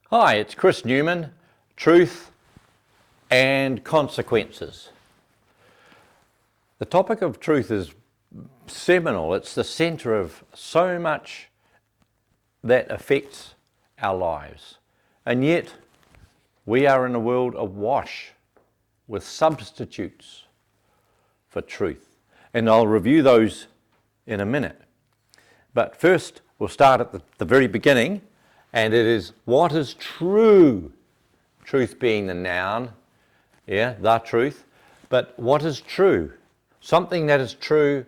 Hi, it's Chris Newman, Truth and Consequences. The topic of truth is seminal. It's the centre of so much that affects our lives. And yet, we are in a world awash with substitutes for truth. And I'll review those in a minute. But first, we'll start at the very beginning. And it is, what is true? Truth being the noun, the truth. But what is true? Something that is true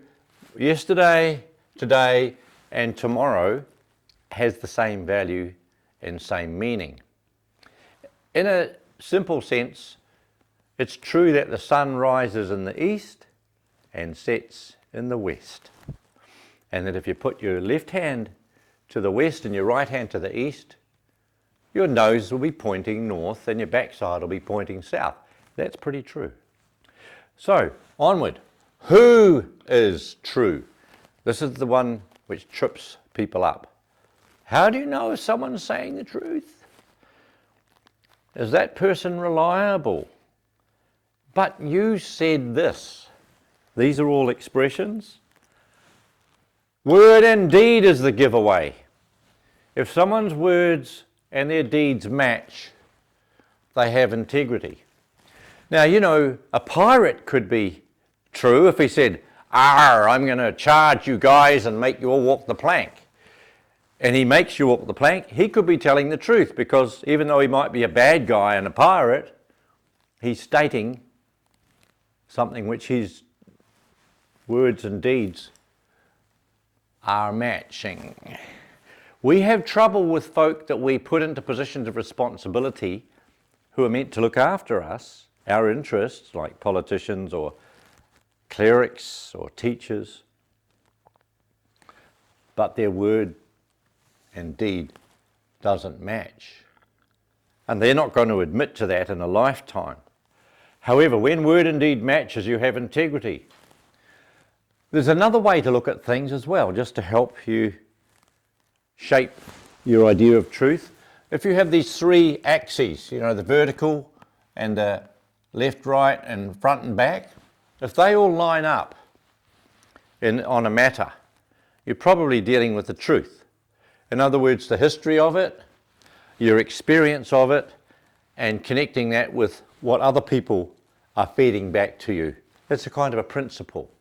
yesterday, today, and tomorrow has the same value and same meaning. In a simple sense, it's true that the sun rises in the east and sets in the west. And that if you put your left hand to the west and your right hand to the east, your nose will be pointing north and your backside will be pointing south. That's pretty true. So, onward. Who is true? This is the one which trips people up. How do you know if someone's saying the truth? Is that person reliable? But you said this. These are all expressions. Word and deed is the giveaway. If someone's words and their deeds match, they have integrity. Now, you know, a pirate could be true if he said, I'm going to charge you guys and make you all walk the plank. And he makes you walk the plank. He could be telling the truth because even though he might be a bad guy and a pirate, he's stating something which his words and deeds are matching. We have trouble with folk that we put into positions of responsibility who are meant to look after us, our interests, like politicians or clerics or teachers, but their word and deed doesn't match. And they're not going to admit to that in a lifetime. However, when word and deed matches, you have integrity. There's another way to look at things as well, just to help you shape your idea of truth. If you have these three axes, you know, the vertical and the left, right, and front and back, if they all line up on a matter, you're probably dealing with the truth. In other words, the history of it, your experience of it, and connecting that with what other people are feeding back to you. It's a kind of a principle.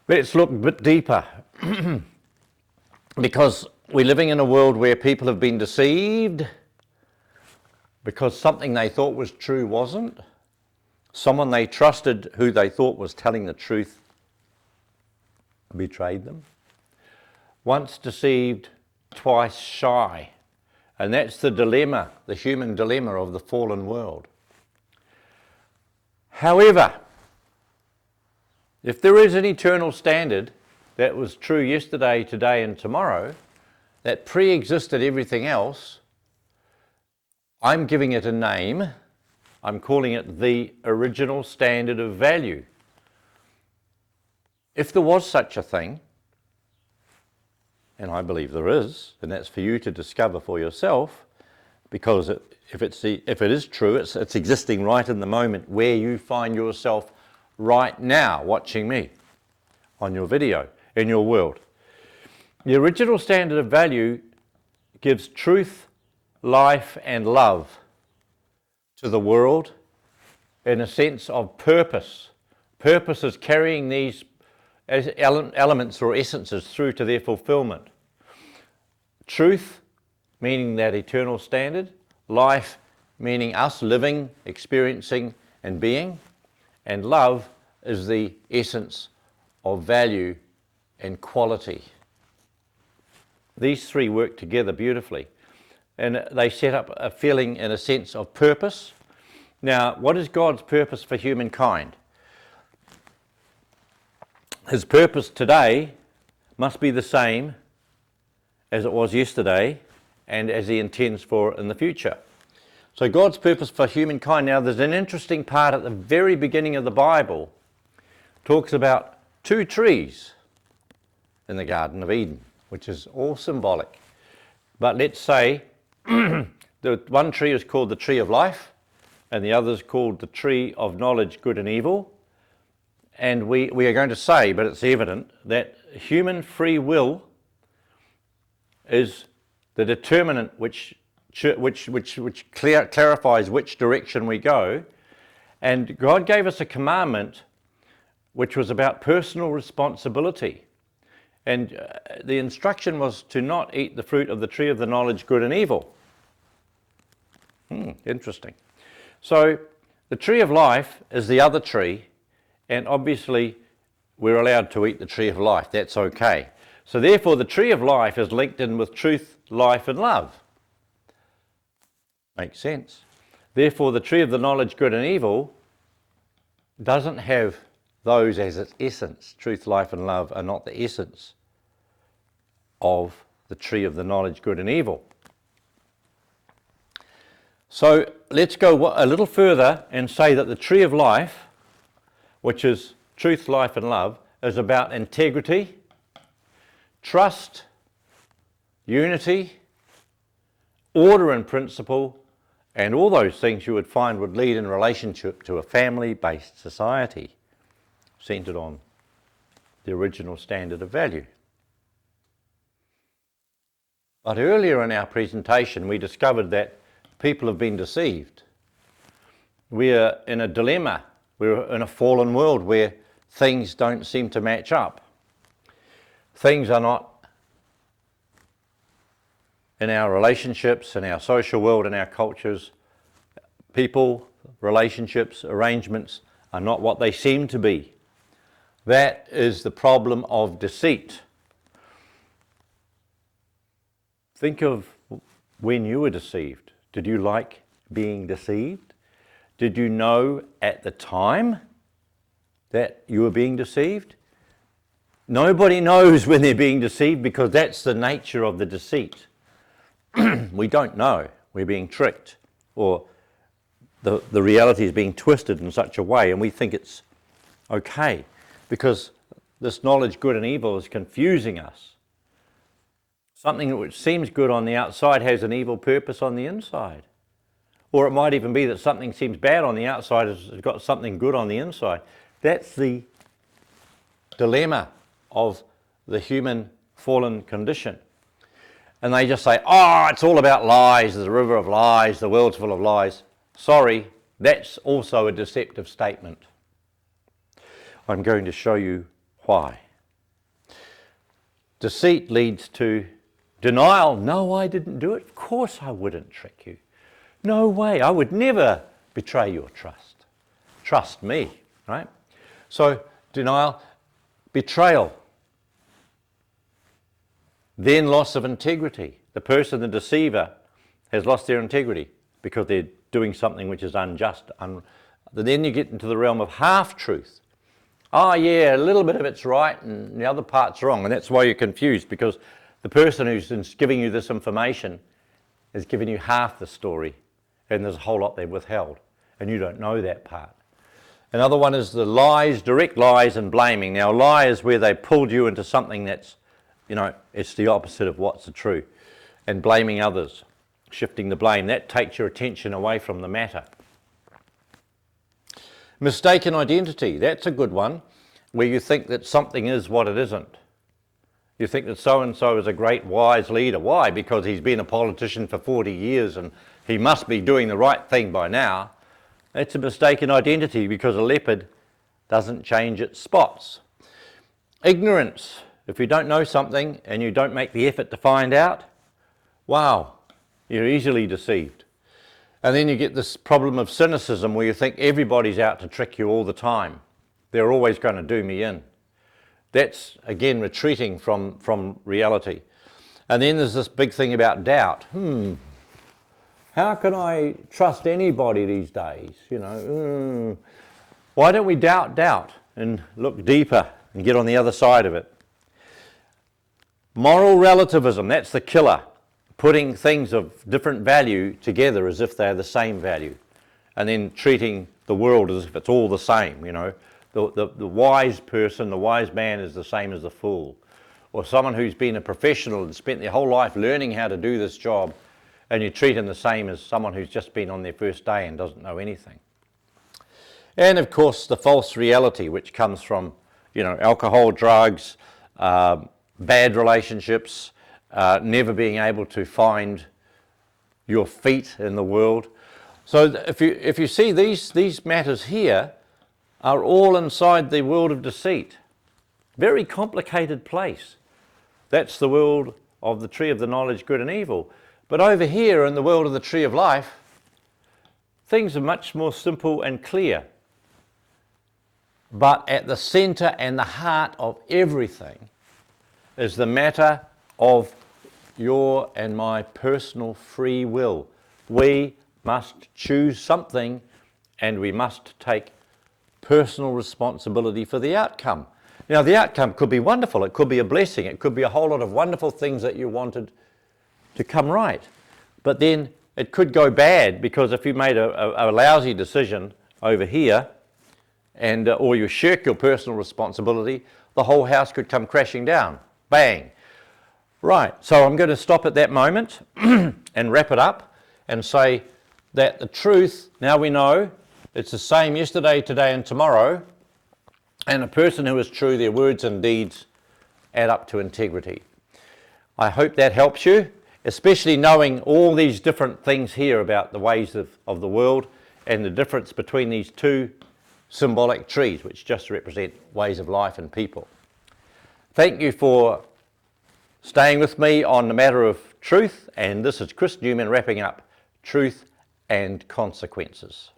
Let's look a bit deeper because we're living in a world where people have been deceived because something they thought was true wasn't. Someone they trusted who they thought was telling the truth betrayed them. Once deceived, twice shy. And that's the dilemma, the human dilemma of the fallen world. However, if there is an eternal standard that was true yesterday, today, and tomorrow, that pre-existed everything else, I'm giving it a name. I'm calling it the original standard of value. If there was such a thing, and I believe there is, and that's for you to discover for yourself, because if it is true, it's existing right in the moment where you find yourself right now watching me on your video in your world. The original standard of value gives truth, life, and love to the world in a sense of purpose. Purpose is carrying these elements or essences through to their fulfillment. Truth, meaning that eternal standard. Life, meaning us living, experiencing, and being. And love is the essence of value and quality. These three work together beautifully. And they set up a feeling and a sense of purpose. Now, what is God's purpose for humankind? His purpose today must be the same as it was yesterday and as he intends for in the future. So God's purpose for humankind. Now, there's an interesting part at the very beginning of the Bible. Talks about two trees in the Garden of Eden, which is all symbolic. But let's say the one tree is called the tree of life, and the other is called the tree of knowledge, good and evil. And we are going to say, but it's evident, that human free will is the determinant which clarifies which direction we go. And God gave us a commandment which was about personal responsibility. And the instruction was to not eat the fruit of the tree of the knowledge, good and evil. Interesting. So the tree of life is the other tree, and obviously we're allowed to eat the tree of life. That's okay. So therefore the tree of life is linked in with truth, life and love. Makes sense. Therefore the tree of the knowledge, good and evil doesn't have those as its essence. Truth, life and love are not the essence of the tree of the knowledge, good and evil. So let's go a little further and say that the tree of life, which is truth, life and love, is about integrity, trust, unity, order and principle, and all those things you would find would lead in relationship to a family-based society centered on the original standard of value. But earlier in our presentation we discovered that people have been deceived. We're in a dilemma. We're in a fallen world where things don't seem to match up. Things are not in our relationships, in our social world, in our cultures. People, relationships, arrangements are not what they seem to be. That is the problem of deceit. Think of when you were deceived. Did you like being deceived? Did you know at the time that you were being deceived? Nobody knows when they're being deceived because that's the nature of the deceit. We don't know. We're being tricked, or the reality is being twisted in such a way, and we think it's okay because this knowledge, good and evil, is confusing us. Something which seems good on the outside has an evil purpose on the inside. Or it might even be that something seems bad on the outside has got something good on the inside. That's the dilemma of the human fallen condition. And they just say, oh, it's all about lies, there's a river of lies, the world's full of lies. Sorry, that's also a deceptive statement. I'm going to show you why. Deceit leads to denial. No, I didn't do it. Of course I wouldn't trick you. No way, I would never betray your trust. Trust me, right? So denial, betrayal, then loss of integrity. The person, the deceiver, has lost their integrity because they're doing something which is unjust. Then you get into the realm of half-truth. Oh yeah, a little bit of it's right and the other part's wrong, and that's why you're confused, because the person who's giving you this information is giving you half the story, and there's a whole lot they've withheld, and you don't know that part. Another one is the lies, direct lies and blaming. Now, a lie is where they pulled you into something that's, it's the opposite of what's the truth. And blaming others, shifting the blame, that takes your attention away from the matter. Mistaken identity, that's a good one, where you think that something is what it isn't. You think that so-and-so is a great wise leader. Why? Because he's been a politician for 40 years and he must be doing the right thing by now. It's a mistaken identity because a leopard doesn't change its spots. Ignorance, if you don't know something and you don't make the effort to find out, wow, you're easily deceived. And then you get this problem of cynicism where you think everybody's out to trick you all the time. They're always going to do me in. That's, again, retreating from reality. And then there's this big thing about doubt. How can I trust anybody these days? Why don't we doubt and look deeper and get on the other side of it? Moral relativism, that's the killer. Putting things of different value together as if they're the same value, and then treating the world as if it's all the same. The wise person, the wise man is the same as the fool. Or someone who's been a professional and spent their whole life learning how to do this job and you treat them the same as someone who's just been on their first day and doesn't know anything. And of course the false reality, which comes from, you know, alcohol, drugs, bad relationships, never being able to find your feet in the world. So if you see these matters here are all inside the world of deceit. Very complicated place. That's the world of the tree of the knowledge, good and evil. But over here in the world of the tree of life, things are much more simple and clear. But at the center and the heart of everything is the matter of your and my personal free will. We must choose something, and we must take personal responsibility for the outcome. Now, the outcome could be wonderful. It could be a blessing. It could be a whole lot of wonderful things that you wanted to come right. But then it could go bad, because if you made a lousy decision over here, and or you shirk your personal responsibility, the whole house could come crashing down. Bang. Right, so I'm going to stop at that moment and wrap it up and say that the truth, now we know, it's the same yesterday, today and tomorrow, and a person who is true, their words and deeds add up to integrity. I hope that helps you, especially knowing all these different things here about the ways of the world and the difference between these two symbolic trees, which just represent ways of life and people. Thank you for staying with me on the matter of truth, and this is Chris Newman wrapping up Truth and Consequences.